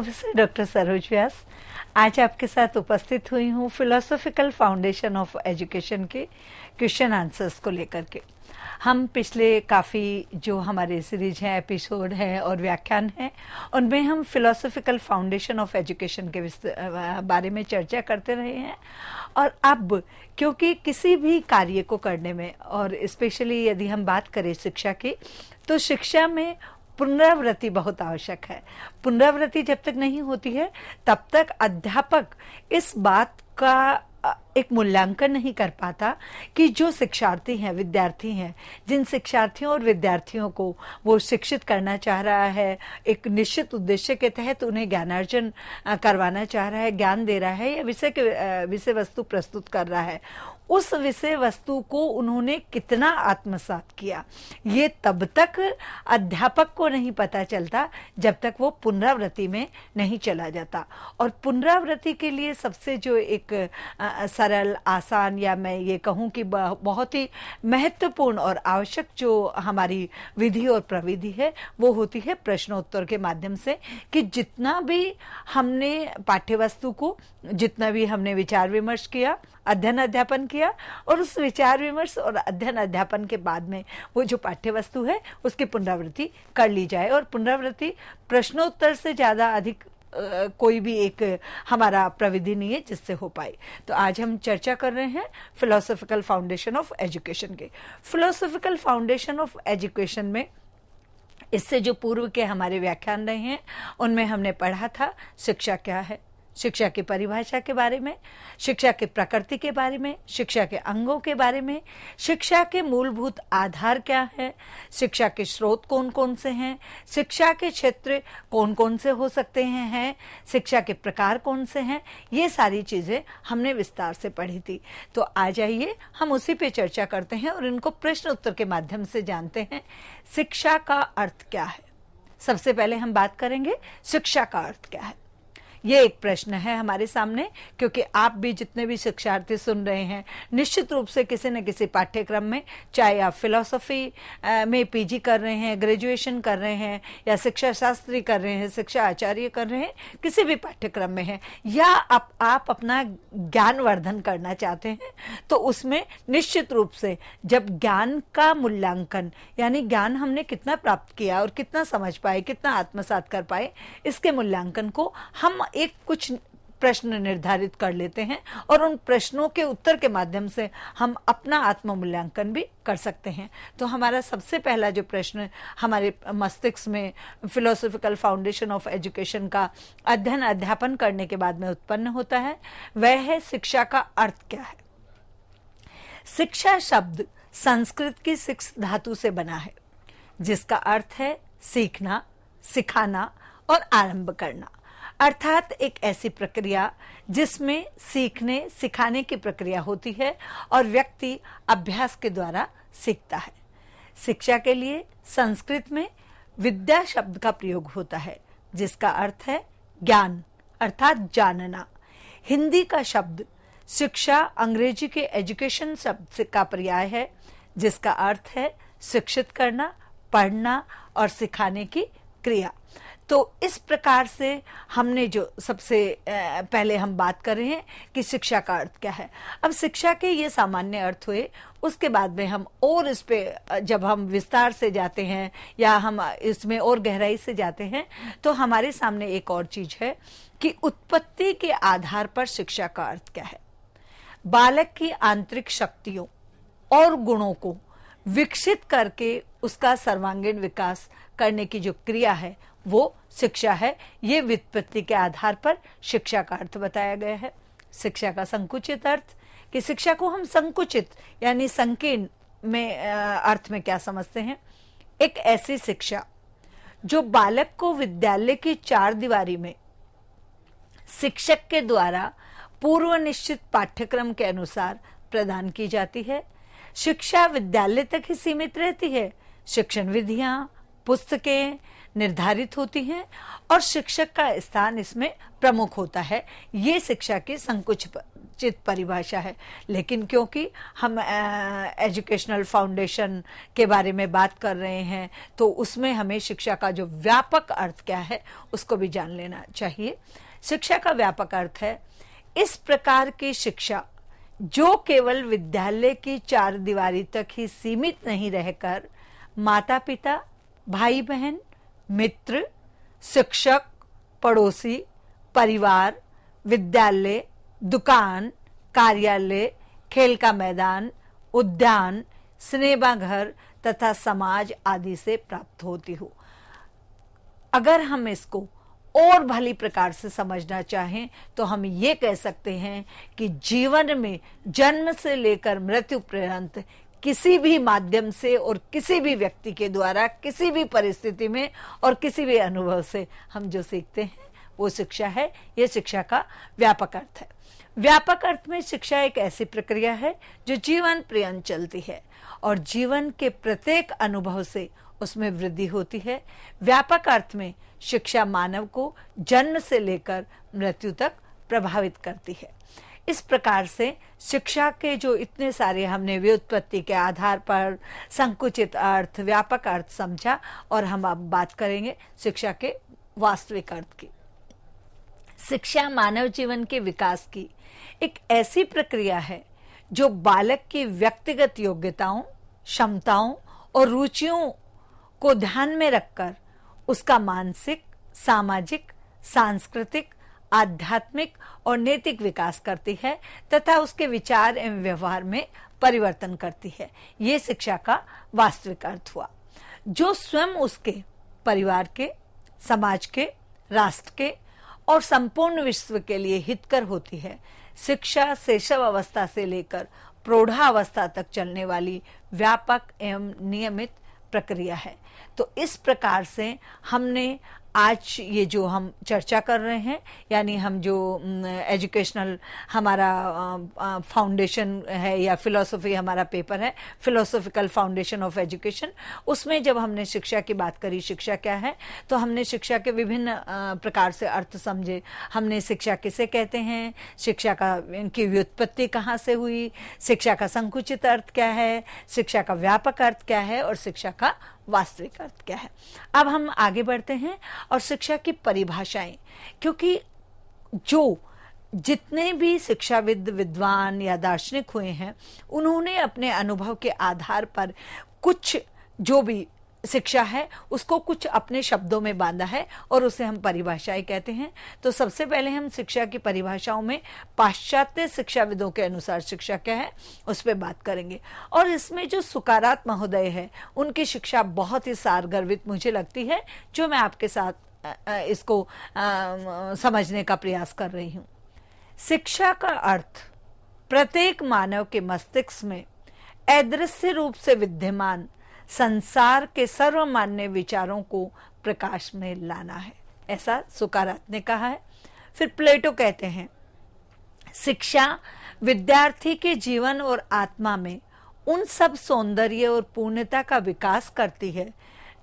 Professor doctor Saroj व्यास आज आपके साथ उपस्थित हुई हूँ फिलोसॉफिकल फाउंडेशन ऑफ एजुकेशन के क्वेश्चन आंसर्स को लेकर के। हम पिछले काफ़ी जो हमारे सीरीज हैं, एपिसोड हैं और व्याख्यान हैं, उनमें हम फिलोसॉफिकल फाउंडेशन ऑफ एजुकेशन के बारे में चर्चा करते रहे हैं। और अब क्योंकि किसी भी कार्य को करने में, और स्पेशली यदि हम बात करें शिक्षा की, तो शिक्षा में पुनरावृत्ति बहुत आवश्यक है। पुनरावृत्ति जब तक नहीं होती है तब तक अध्यापक इस बात का एक मूल्यांकन नहीं कर पाता कि जो शिक्षार्थी हैं, विद्यार्थी हैं, जिन शिक्षार्थियों और विद्यार्थियों को वो शिक्षित करना चाह रहा है, एक निश्चित उद्देश्य के तहत उन्हें ज्ञानार्जन करवाना चाह रहा है, ज्ञान दे रहा है या विषय वस्तु प्रस्तुत कर रहा है, उस विषय वस्तु को उन्होंने कितना आत्मसात किया, ये तब तक अध्यापक को नहीं पता चलता जब तक वो पुनरावृत्ति में नहीं चला जाता। और पुनरावृत्ति के लिए सबसे जो एक सरल, आसान, या मैं ये कहूँ कि बहुत ही महत्वपूर्ण और आवश्यक जो हमारी विधि और प्रविधि है, वो होती है प्रश्नोत्तर के माध्यम से, कि जितना भी हमने पाठ्यवस्तु को, जितना भी हमने विचार विमर्श किया, अध्ययन अध्यापन किया, और उस विचार विमर्श और अध्ययन अध्यापन के बाद में वो जो पाठ्यवस्तु है उसकी पुनरावृत्ति कर ली जाए। और पुनरावृत्ति प्रश्नोत्तर से ज़्यादा अधिक कोई भी एक हमारा प्रविधि नहीं है जिससे हो पाए। तो आज हम चर्चा कर रहे हैं फिलोसॉफिकल फाउंडेशन ऑफ एजुकेशन के। फिलोसॉफिकल फाउंडेशन ऑफ एजुकेशन में इससे जो पूर्व के हमारे व्याख्यान रहे हैं उनमें हमने पढ़ा था शिक्षा क्या है, शिक्षा की परिभाषा के बारे में, शिक्षा की प्रकृति के बारे में, शिक्षा के अंगों के बारे में, शिक्षा के मूलभूत आधार क्या है, शिक्षा के स्रोत कौन कौन से हैं, शिक्षा के क्षेत्र कौन कौन से हो सकते हैं, शिक्षा के प्रकार कौन से हैं, ये सारी चीज़ें हमने विस्तार से पढ़ी थी। तो आ जाइए हम उसी पे चर्चा करते हैं और इनको प्रश्न उत्तर के माध्यम से जानते हैं। शिक्षा का अर्थ क्या है? सबसे पहले हम बात करेंगे शिक्षा का अर्थ क्या है। ये एक प्रश्न है हमारे सामने, क्योंकि आप भी जितने भी शिक्षार्थी सुन रहे हैं, निश्चित रूप से किसी न किसी पाठ्यक्रम में, चाहे आप फिलॉसफी में पीजी कर रहे हैं, ग्रेजुएशन कर रहे हैं, या शिक्षा शास्त्री कर रहे हैं, शिक्षा आचार्य कर रहे हैं, किसी भी पाठ्यक्रम में हैं, या आप अपना ज्ञानवर्धन करना चाहते हैं, तो उसमें निश्चित रूप से जब ज्ञान का मूल्यांकन, यानी ज्ञान हमने कितना प्राप्त किया और कितना समझ पाए, कितना आत्मसात कर पाए, इसके मूल्यांकन को हम एक कुछ प्रश्न निर्धारित कर लेते हैं और उन प्रश्नों के उत्तर के माध्यम से हम अपना आत्म मूल्यांकन भी कर सकते हैं। तो हमारा सबसे पहला जो प्रश्न हमारे मस्तिष्क में फिलोसॉफिकल फाउंडेशन ऑफ एजुकेशन का अध्ययन अध्यापन करने के बाद में उत्पन्न होता है, वह है शिक्षा का अर्थ क्या है। शिक्षा शब्द संस्कृत की सिक्स धातु से बना है, जिसका अर्थ है सीखना, सिखाना और आरंभ करना, अर्थात एक ऐसी प्रक्रिया जिसमें सीखने सिखाने की प्रक्रिया होती है और व्यक्ति अभ्यास के द्वारा सीखता है। शिक्षा के लिए संस्कृत में विद्या शब्द का प्रयोग होता है, जिसका अर्थ है ज्ञान अर्थात जानना। हिंदी का शब्द शिक्षा अंग्रेजी के एजुकेशन शब्द का पर्याय है, जिसका अर्थ है शिक्षित करना, पढ़ना और सिखाने की क्रिया। तो इस प्रकार से हमने जो सबसे पहले हम बात कर रहे हैं कि शिक्षा का अर्थ क्या है। अब शिक्षा के ये सामान्य अर्थ हुए, उसके बाद में हम और इस पे जब हम विस्तार से जाते हैं या हम इसमें और गहराई से जाते हैं, तो हमारे सामने एक और चीज है कि उत्पत्ति के आधार पर शिक्षा का अर्थ क्या है। बालक की आंतरिक शक्तियों और गुणों को विकसित करके उसका सर्वांगीण विकास करने की जो क्रिया है वो शिक्षा है। ये व्युत्पत्ति के आधार पर शिक्षा का अर्थ बताया गया है। शिक्षा का संकुचित अर्थ, कि शिक्षा को हम संकुचित यानी संकीर्ण में अर्थ में क्या समझते हैं, एक ऐसी शिक्षा जो बालक को विद्यालय की चार दीवारी में शिक्षक के द्वारा पूर्व निश्चित पाठ्यक्रम के अनुसार प्रदान की जाती है। शिक्षा विद्यालय तक ही सीमित रहती है, शिक्षण विधियां, पुस्तकें निर्धारित होती हैं और शिक्षक का स्थान इसमें प्रमुख होता है। ये शिक्षा की निश्चित परिभाषा है, लेकिन क्योंकि हम एजुकेशनल फाउंडेशन के बारे में बात कर रहे हैं तो उसमें हमें शिक्षा का जो व्यापक अर्थ क्या है उसको भी जान लेना चाहिए। शिक्षा का व्यापक अर्थ है इस प्रकार की शिक्षा जो केवल विद्यालय की चार दीवारी तक ही सीमित नहीं रहकर माता पिता, भाई बहन, मित्र, शिक्षक, पड़ोसी, परिवार, विद्यालय, दुकान, कार्यालय, खेल का मैदान, उद्यान, सिनेमा घर तथा समाज आदि से प्राप्त होती हो। अगर हम इसको और भली प्रकार से समझना चाहें तो हम ये कह सकते हैं कि जीवन में जन्म से लेकर मृत्यु पर्यंत किसी भी माध्यम से और किसी भी व्यक्ति के द्वारा किसी भी परिस्थिति में और किसी भी अनुभव से हम जो सीखते हैं वो शिक्षा है। ये शिक्षा का व्यापक अर्थ है। व्यापक अर्थ में शिक्षा एक ऐसी प्रक्रिया है जो जीवन पर्यंत चलती है और जीवन के प्रत्येक अनुभव से उसमें वृद्धि होती है। व्यापक अर्थ में शिक्षा मानव को जन्म से लेकर मृत्यु तक प्रभावित करती है। इस प्रकार से शिक्षा के जो इतने सारे हमने व्युत्पत्ति के आधार पर संकुचित अर्थ, व्यापक अर्थ समझा और हम अब बात करेंगे शिक्षा के वास्तविक अर्थ की। शिक्षा मानव जीवन के विकास की एक ऐसी प्रक्रिया है जो बालक की व्यक्तिगत योग्यताओं, क्षमताओं और रुचियों को ध्यान में रखकर उसका मानसिक, सामाजिक, सांस्कृतिक, आध्यात्मिक और नैतिक विकास करती है तथा उसके विचार एवं व्यवहार में परिवर्तन करती है। ये शिक्षा का वास्तविक अर्थ हुआ, जो स्वयं उसके परिवार के, समाज के, राष्ट्र के और संपूर्ण विश्व के लिए हितकर होती है। शिक्षा शैशव अवस्था से लेकर प्रौढ़ावस्था तक चलने वाली व्यापक एवं नियमित प्रक्रिया है। तो इस प्रकार से हमने आज ये जो हम चर्चा कर रहे हैं, यानी हम जो एजुकेशनल हमारा फाउंडेशन है या फिलॉसफी हमारा पेपर है, फिलोसॉफिकल फाउंडेशन ऑफ एजुकेशन, उसमें जब हमने शिक्षा की बात करी, शिक्षा क्या है, तो हमने शिक्षा के विभिन्न प्रकार से अर्थ समझे। हमने शिक्षा किसे कहते हैं, शिक्षा का की व्युत्पत्ति कहाँ से हुई, शिक्षा का संकुचित अर्थ क्या है, शिक्षा का व्यापक अर्थ क्या है और शिक्षा का वास्तविक अर्थ क्या है। अब हम आगे बढ़ते हैं और शिक्षा की परिभाषाएं, क्योंकि जो जितने भी शिक्षाविद, विद्वान या दार्शनिक हुए हैं उन्होंने अपने अनुभव के आधार पर कुछ जो भी शिक्षा है उसको कुछ अपने शब्दों में बांधा है और उसे हम परिभाषाएं कहते हैं। तो सबसे पहले हम शिक्षा की परिभाषाओं में पाश्चात्य शिक्षाविदों के अनुसार शिक्षा क्या है उस पर बात करेंगे। और इसमें जो सुकारात महोदय है उनकी शिक्षा बहुत ही सारगर्भित मुझे लगती है, जो मैं आपके साथ इसको समझने का प्रयास कर रही हूँ। शिक्षा का अर्थ प्रत्येक मानव के मस्तिष्क में अदृश्य रूप से विद्यमान संसार के सर्वमान्य विचारों को प्रकाश में लाना है, ऐसा सुकारात ने कहा है। फिर प्लेटो कहते हैं शिक्षा विद्यार्थी के जीवन और आत्मा में उन सब सौंदर्य और पूर्णता का विकास करती है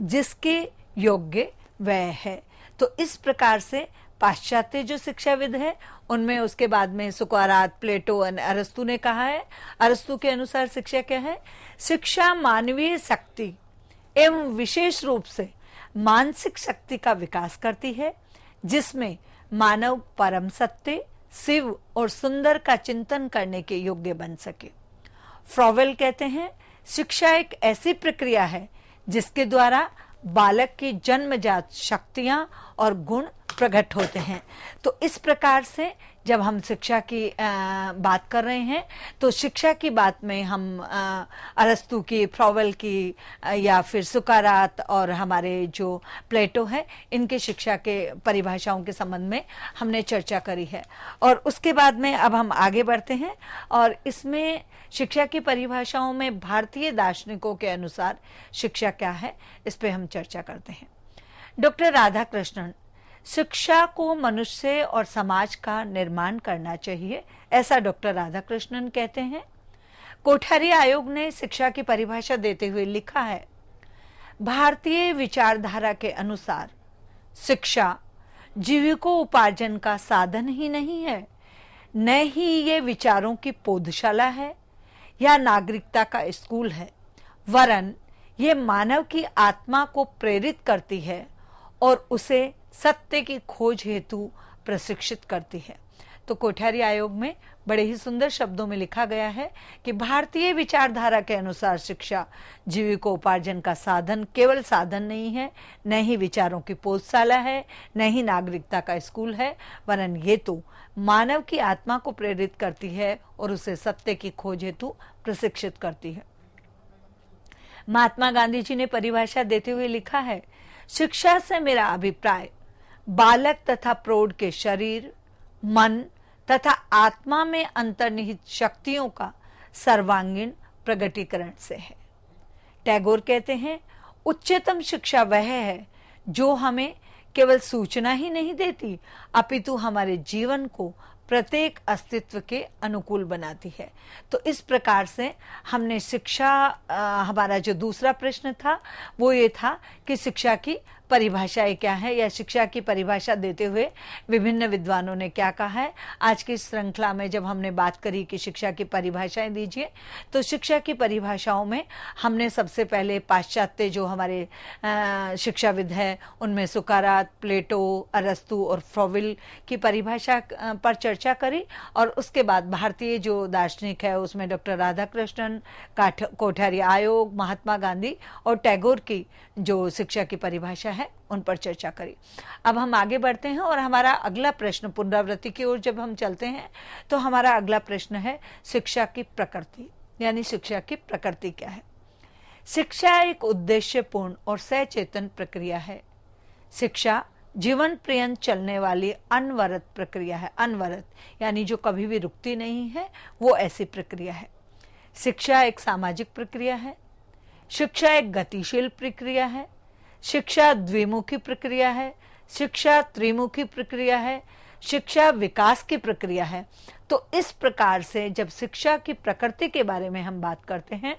जिसके योग्य वह है। तो इस प्रकार से पाश्चात्य जो शिक्षाविद है उनमें उसके बाद में सुकारात, प्लेटो, अरस्तु ने कहा है। अरस्तु के अनुसार शिक्षा क्या है? शिक्षा मानवीय शक्ति एवं विशेष रूप से मानसिक शक्ति का विकास करती है जिसमें मानव परम सत्य, शिव और सुंदर का चिंतन करने के योग्य बन सके। फ्रॉवेल कहते हैं शिक्षा एक ऐसी प्रक्रिया है जिसके द्वारा बालक की जन्मजात शक्तियां और गुण प्रकट होते हैं। तो इस प्रकार से जब हम शिक्षा की बात कर रहे हैं तो शिक्षा की बात में हम अरस्तु की, फ्रॉवेल की या फिर सुकारात और हमारे जो प्लेटो है इनके शिक्षा के परिभाषाओं के संबंध में हमने चर्चा करी है। और उसके बाद में अब हम आगे बढ़ते हैं और इसमें शिक्षा की परिभाषाओं में भारतीय दार्शनिकों के अनुसार शिक्षा क्या है इस पे हम चर्चा करते हैं। डॉक्टर राधाकृष्णन शिक्षा को मनुष्य और समाज का निर्माण करना चाहिए, ऐसा डॉक्टर राधाकृष्णन कहते हैं। कोठारी आयोग ने शिक्षा की परिभाषा देते हुए लिखा है, भारतीय विचारधारा के अनुसार शिक्षा जीविकोपार्जन का साधन ही नहीं है, न ही ये विचारों की पौधशाला है या नागरिकता का स्कूल है, वरन ये मानव की आत्मा को प्रेरित करती है और उसे सत्य की खोज हेतु प्रशिक्षित करती है। तो कोठारी आयोग में बड़े ही सुंदर शब्दों में लिखा गया है कि भारतीय विचारधारा के अनुसार शिक्षा जीविकोपार्जन का साधन, केवल साधन नहीं है, न ही विचारों की पौधशाला है, न ही नागरिकता का स्कूल है, वरन ये तो मानव की आत्मा को प्रेरित करती है और उसे सत्य की खोज हेतु प्रशिक्षित करती है। महात्मा गांधी जी ने परिभाषा देते हुए लिखा है, शिक्षा से मेरा अभिप्राय बालक तथा प्रौढ़ के शरीर, मन तथा आत्मा में अंतर्निहित शक्तियों का सर्वांगीण प्रगटीकरण से है। टैगोर कहते हैं, उच्चतम शिक्षा वह है जो हमें केवल सूचना ही नहीं देती, अपितु हमारे जीवन को प्रत्येक अस्तित्व के अनुकूल बनाती है। तो इस प्रकार से हमने शिक्षा, हमारा जो दूसरा प्रश्न था वो ये था कि शिक्षा की परिभाषाएं क्या है, या शिक्षा की परिभाषा देते हुए विभिन्न विद्वानों ने क्या कहा है। आज की श्रृंखला में जब हमने बात करी कि शिक्षा की परिभाषाएं दीजिए, तो शिक्षा की परिभाषाओं में हमने सबसे पहले पाश्चात्य जो हमारे शिक्षाविद है उनमें सुकारात, प्लेटो, अरस्तु और फ्रोविल की परिभाषा पर चर्चा करी, और उसके बाद भारतीय जो दार्शनिक है उसमें डॉक्टर राधाकृष्णन, कोठारी आयोग, महात्मा गांधी और टैगोर की जो शिक्षा की परिभाषा है उन पर चर्चा करी। अब हम आगे बढ़ते हैं और हमारा अगला प्रश्न, पुनरावृत्ति की ओर जब हम चलते हैं तो हमारा अगला प्रश्न है शिक्षा की प्रकृति, यानी शिक्षा की प्रकृति क्या है। शिक्षा एक उद्देश्यपूर्ण और सचेतन प्रक्रिया है। शिक्षा जीवन पर्यंत चलने वाली अनवरत प्रक्रिया है। अनवरत यानी जो कभी भी रुकती नहीं है, वो ऐसी प्रक्रिया है। शिक्षा एक सामाजिक प्रक्रिया है। शिक्षा एक गतिशील प्रक्रिया है। शिक्षा द्विमुखी प्रक्रिया है। शिक्षा त्रिमुखी प्रक्रिया है। शिक्षा विकास की प्रक्रिया है। तो इस प्रकार से जब शिक्षा की प्रकृति के बारे में हम बात करते हैं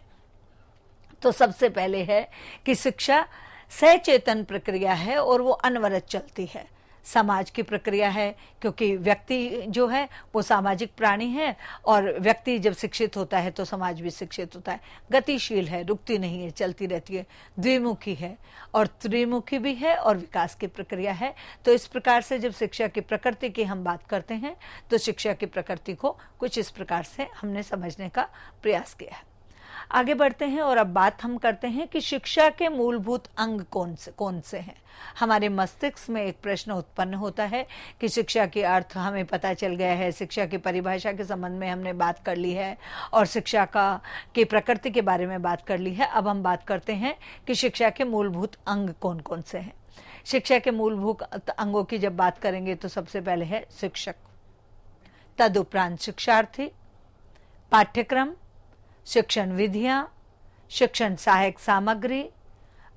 तो सबसे पहले है कि शिक्षा सचेतन प्रक्रिया है और वो अनवरत चलती है। समाज की प्रक्रिया है, क्योंकि व्यक्ति जो है वो सामाजिक प्राणी है और व्यक्ति जब शिक्षित होता है तो समाज भी शिक्षित होता है। गतिशील है, रुकती नहीं है, चलती रहती है। द्विमुखी है और त्रिमुखी भी है और विकास की प्रक्रिया है। तो इस प्रकार से जब शिक्षा की प्रकृति की हम बात करते हैं तो शिक्षा की प्रकृति को कुछ इस प्रकार से हमने समझने का प्रयास किया है। आगे बढ़ते हैं और अब बात हम करते हैं कि शिक्षा के मूलभूत अंग कौन से हैं। हमारे मस्तिष्क में एक प्रश्न उत्पन्न होता है कि शिक्षा के अर्थ हमें पता चल गया है, शिक्षा की परिभाषा के संबंध में हमने बात कर ली है और शिक्षा की प्रकृति के बारे में बात कर ली है। अब हम बात करते हैं कि शिक्षा के मूलभूत अंग कौन कौन से हैं। शिक्षा के मूलभूत अंगों की जब बात करेंगे तो सबसे पहले है शिक्षक, तदुपरांत शिक्षार्थी, पाठ्यक्रम, शिक्षण विधियां, शिक्षण सहायक सामग्री,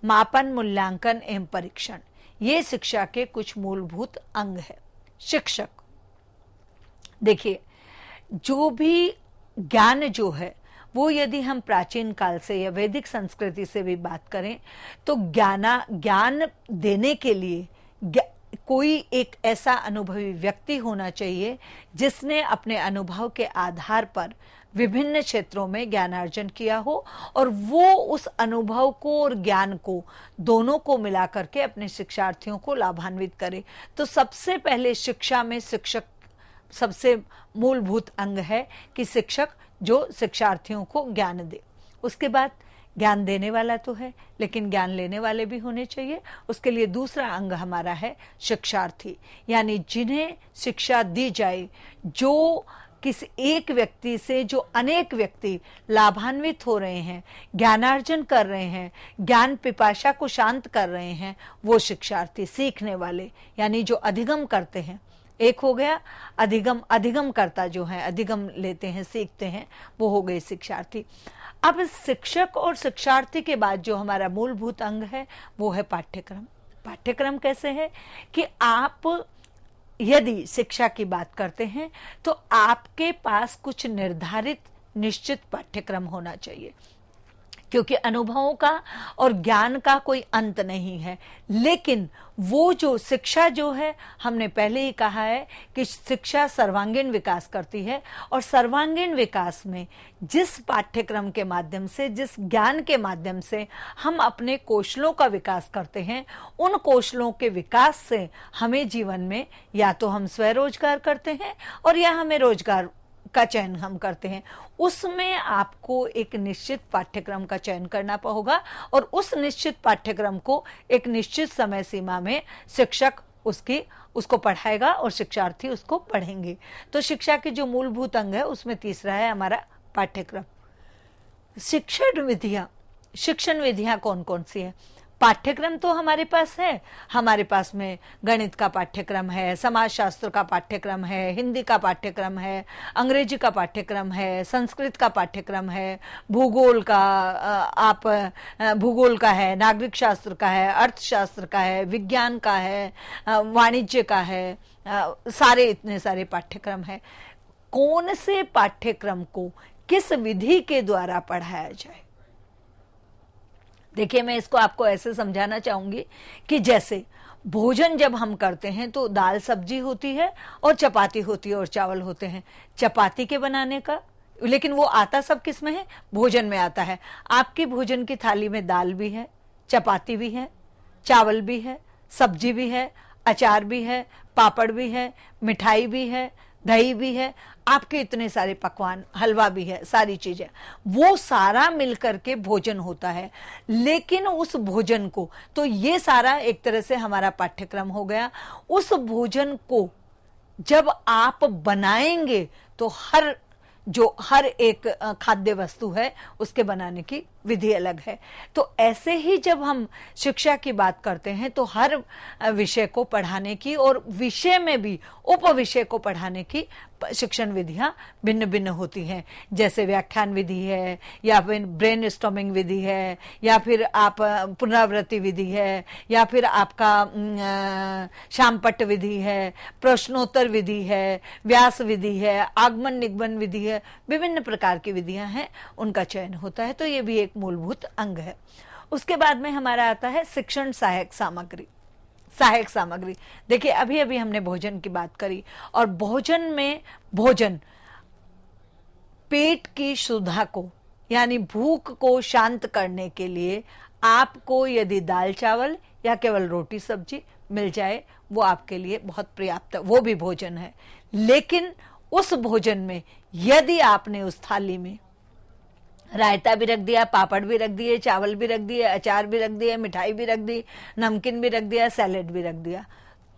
मापन, मूल्यांकन एवं परीक्षण, ये शिक्षा के कुछ मूलभूत अंग है। शिक्षक, देखिए, जो भी ज्ञान जो है वो यदि हम प्राचीन काल से या वैदिक संस्कृति से भी बात करें तो ज्ञान देने के लिए कोई एक ऐसा अनुभवी व्यक्ति होना चाहिए जिसने अपने अनुभव के आधार पर विभिन्न क्षेत्रों में ज्ञानार्जन किया हो और वो उस अनुभव को और ज्ञान को दोनों को मिला करके अपने शिक्षार्थियों को लाभान्वित करे। तो सबसे पहले शिक्षा में शिक्षक सबसे मूलभूत अंग है कि शिक्षक जो शिक्षार्थियों को ज्ञान दे। उसके बाद ज्ञान देने वाला तो है, लेकिन ज्ञान लेने वाले भी होने चाहिए। उसके लिए दूसरा अंग हमारा है शिक्षार्थी, यानी जिन्हें शिक्षा दी जाए, जो किसी एक व्यक्ति से जो अनेक व्यक्ति लाभान्वित हो रहे हैं, ज्ञानार्जन कर रहे हैं, ज्ञान पिपाशा को शांत कर रहे हैं, वो शिक्षार्थी, सीखने वाले, यानी जो अधिगम करते हैं। एक हो गया अधिगम करता जो है, अधिगम लेते हैं, सीखते हैं, वो हो गए शिक्षार्थी। अब शिक्षक और शिक्षार्थी के बाद जो हमारा मूलभूत अंग है वो है पाठ्यक्रम। पाठ्यक्रम कैसे है कि आप यदि शिक्षा की बात करते हैं तो आपके पास कुछ निर्धारित निश्चित पाठ्यक्रम होना चाहिए। क्योंकि अनुभवों का और ज्ञान का कोई अंत नहीं है। लेकिन वो जो शिक्षा जो है, हमने पहले ही कहा है कि शिक्षा सर्वांगीण विकास करती है, और सर्वांगीण विकास में जिस पाठ्यक्रम के माध्यम से, जिस ज्ञान के माध्यम से हम अपने कौशलों का विकास करते हैं, उन कौशलों के विकास से हमें जीवन में या तो हम स्वरोजगार करते हैं और या हमें रोजगार का चयन हम करते हैं। उसमें आपको एक निश्चित पाठ्यक्रम का चयन करना होगा, और उस निश्चित पाठ्यक्रम को एक निश्चित समय सीमा में शिक्षक उसको पढ़ाएगा और शिक्षार्थी उसको पढ़ेंगे। तो शिक्षा के जो मूलभूत अंग है उसमें तीसरा है हमारा पाठ्यक्रम। शिक्षण विधियां कौन कौन सी है? पाठ्यक्रम तो हमारे पास है, हमारे पास में गणित का पाठ्यक्रम है, समाजशास्त्र का पाठ्यक्रम है, हिंदी का पाठ्यक्रम है, अंग्रेजी का पाठ्यक्रम है, संस्कृत का पाठ्यक्रम है, भूगोल का है, नागरिक शास्त्र का है, अर्थशास्त्र का है, विज्ञान का है, वाणिज्य का है, सारे इतने सारे पाठ्यक्रम है। कौन से पाठ्यक्रम को किस विधि के द्वारा पढ़ाया जाए? देखिए, मैं इसको आपको ऐसे समझाना चाहूंगी कि जैसे भोजन जब हम करते हैं तो दाल सब्जी होती है और चपाती होती है और चावल होते हैं। चपाती के बनाने का, लेकिन वो आता सब किस में है? भोजन में आता है। आपकी भोजन की थाली में दाल भी है, चपाती भी है, चावल भी है, सब्जी भी है, अचार भी है, पापड़ भी है, मिठाई भी है, दही भी है, आपके इतने सारे पकवान, हलवा भी है, सारी चीजें, वो सारा मिलकर के भोजन होता है। लेकिन उस भोजन को, तो ये सारा एक तरह से हमारा पाठ्यक्रम हो गया। उस भोजन को जब आप बनाएंगे तो हर एक खाद्य वस्तु है उसके बनाने की विधि अलग है। तो ऐसे ही जब हम शिक्षा की बात करते हैं तो हर विषय को पढ़ाने की और विषय में भी उपविषय को पढ़ाने की शिक्षण विधियां भिन्न भिन्न होती हैं। जैसे व्याख्यान विधि है, या फिर ब्रेन स्टॉर्मिंग विधि है, या फिर आप पुनरावृत्ति विधि है, या फिर आपका शामपट्ट विधि है, प्रश्नोत्तर विधि है, व्यास विधि है, आगमन निगमन विधि है, विभिन्न प्रकार की विधियां हैं, उनका चयन होता है। तो ये भी एक मूलभूत अंग है। उसके बाद में हमारा आता है शिक्षण सहायक सामग्री। देखिए, अभी अभी हमने भोजन की बात करी, और भोजन पेट की क्षुधा को, यानी भूख को शांत करने के लिए आपको यदि दाल चावल या केवल रोटी सब्जी मिल जाए, वो आपके लिए बहुत पर्याप्त, वो भी भोजन है। लेकिन उस भोजन में यदि आपने उस थाली में रायता भी रख दिया, पापड़ भी रख दिए, चावल भी रख दिए, अचार भी रख दिए, मिठाई भी रख दी, नमकीन भी रख दिया, सैलेड भी रख दिया,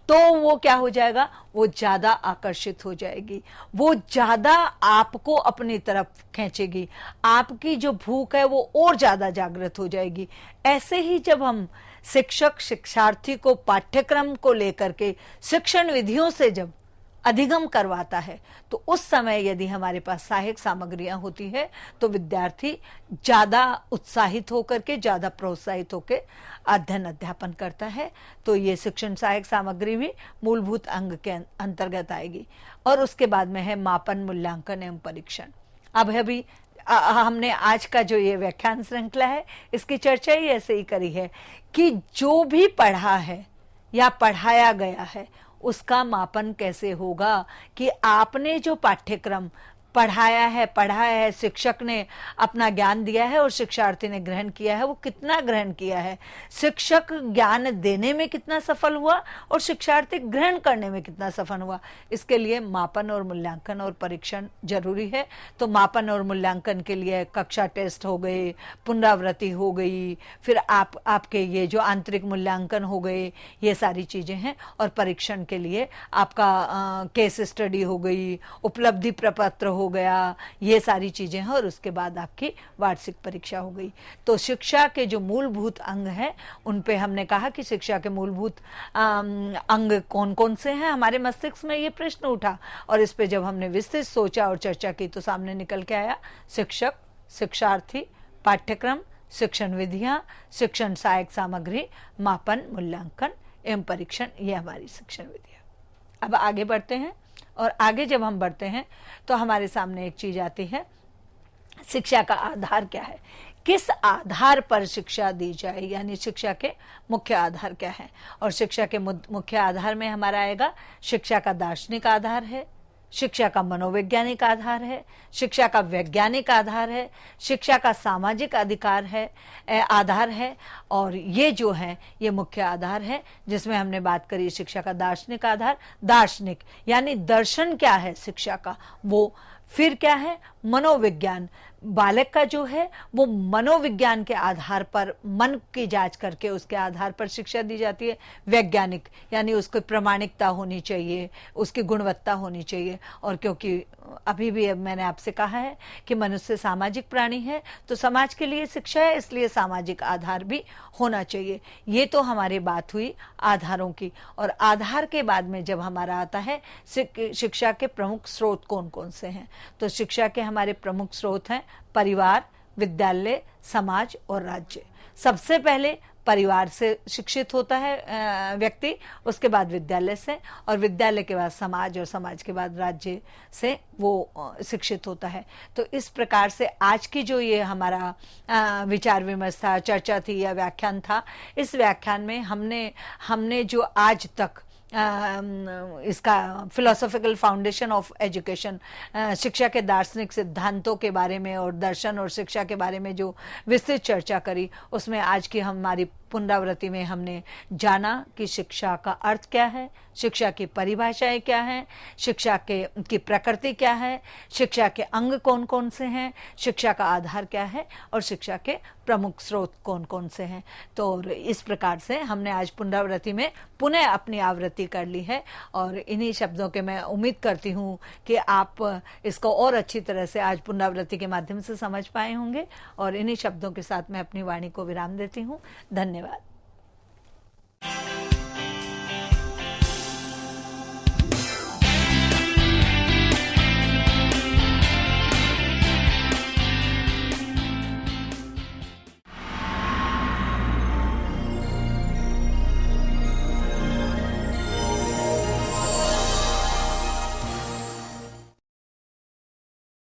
तो वो क्या हो जाएगा? वो ज्यादा आकर्षित हो जाएगी, वो ज्यादा आपको अपनी तरफ खींचेगी, आपकी जो भूख है वो और ज्यादा जागृत हो जाएगी। ऐसे ही जब हम शिक्षार्थी को पाठ्यक्रम को लेकर के शिक्षण विधियों से जब अधिगम करवाता है, तो उस समय यदि हमारे पास सहायक सामग्रियां होती है तो विद्यार्थी ज्यादा उत्साहित होकर के, ज्यादा प्रोत्साहित होकर अध्ययन अध्यापन करता है। तो ये शिक्षण सहायक सामग्री भी मूलभूत अंग के अंतर्गत आएगी। और उसके बाद में है मापन, मूल्यांकन एवं परीक्षण। अब अभी हमने आज का जो ये व्याख्यान श्रृंखला है, इसकी चर्चा ही ऐसे ही करी है कि जो भी पढ़ा है या पढ़ाया गया है उसका मापन कैसे होगा, कि आपने जो पाठ्यक्रम पढ़ा है, शिक्षक ने अपना ज्ञान दिया है और शिक्षार्थी ने ग्रहण किया है, वो कितना ग्रहण किया है, शिक्षक ज्ञान देने में कितना सफल हुआ और शिक्षार्थी ग्रहण करने में कितना सफल हुआ, इसके लिए मापन और मूल्यांकन और परीक्षण जरूरी है। तो मापन और मूल्यांकन के लिए कक्षा टेस्ट हो गए, पुनरावृत्ति हो गई, फिर आपके ये जो आंतरिक मूल्यांकन हो गए, ये सारी चीजें हैं। और परीक्षण के लिए आपका केस स्टडी हो गई, उपलब्धि प्रपत्र हो गया, ये सारी चीजें हैं। और उसके बाद आपकी वार्षिक परीक्षा हो गई। तो शिक्षा के जो मूलभूत अंग हैं उन पे हमने कहा कि शिक्षा के मूलभूत अंग कौन कौन से हैं। हमारे मस्तिष्क में ये प्रश्न उठा और इस पे जब हमने विस्तृत सोचा और चर्चा की तो सामने निकल के आया शिक्षक, शिक्षार्थी, पाठ्यक्रम, शिक्षण विधियां, शिक्षण सहायक सामग्री, मापन, मूल्यांकन एवं परीक्षण, ये हमारी शिक्षण विधियां। अब आगे बढ़ते हैं, और आगे जब हम बढ़ते हैं तो हमारे सामने एक चीज आती है, शिक्षा का आधार क्या है, किस आधार पर शिक्षा दी जाए, यानी शिक्षा के मुख्य आधार क्या है। और शिक्षा के मुख्य आधार में हमारा आएगा, शिक्षा का दार्शनिक आधार है, शिक्षा का मनोवैज्ञानिक आधार है, शिक्षा का वैज्ञानिक आधार है, शिक्षा का सामाजिक अधिकार है, आधार है। और ये जो है ये मुख्य आधार है, जिसमें हमने बात करी शिक्षा का दार्शनिक आधार। दार्शनिक यानी दर्शन क्या है शिक्षा का, वो फिर क्या है, मनोविज्ञान। बालक का जो है वो मनोविज्ञान के आधार पर, मन की जांच करके उसके आधार पर शिक्षा दी जाती है। वैज्ञानिक यानी उसकी प्रामाणिकता होनी चाहिए, उसकी गुणवत्ता होनी चाहिए। और क्योंकि अभी भी अब मैंने आपसे कहा है कि मनुष्य सामाजिक प्राणी है, तो समाज के लिए शिक्षा है, इसलिए सामाजिक आधार भी होना चाहिए। ये तो हमारी बात हुई आधारों की। और आधार के बाद में जब हमारा आता है शिक्षा के प्रमुख स्रोत कौन कौन से हैं, तो शिक्षा के हमारे प्रमुख स्रोत हैं परिवार, विद्यालय, समाज और राज्य। सबसे पहले परिवार से शिक्षित होता है व्यक्ति, उसके बाद विद्यालय से, और विद्यालय के बाद समाज, और समाज के बाद राज्य से वो शिक्षित होता है। तो इस प्रकार से आज की जो ये हमारा विचार विमर्श था, चर्चा थी या व्याख्यान था, इस व्याख्यान में हमने जो आज तक इसका फिलोसॉफिकल फाउंडेशन ऑफ एजुकेशन, शिक्षा के दार्शनिक सिद्धांतों के बारे में और दर्शन और शिक्षा के बारे में जो विस्तृत चर्चा करी, उसमें आज की हमारी पुनरावृत्ति में हमने जाना कि शिक्षा का अर्थ क्या है, शिक्षा की परिभाषाएं क्या हैं, शिक्षा की प्रकृति क्या है, शिक्षा के अंग कौन कौन से हैं, शिक्षा का आधार क्या है, और शिक्षा के प्रमुख स्रोत कौन कौन से हैं। तो इस प्रकार से हमने आज पुनरावृत्ति में पुनः अपनी आवृत्ति कर ली है। और इन्हीं शब्दों के मैं उम्मीद करती हूँ कि आप इसको और अच्छी तरह से आज पुनरावृत्ति के माध्यम से समझ पाए होंगे। और इन्हीं शब्दों के साथ मैं अपनी वाणी को विराम देती हूँ। धन्यवाद।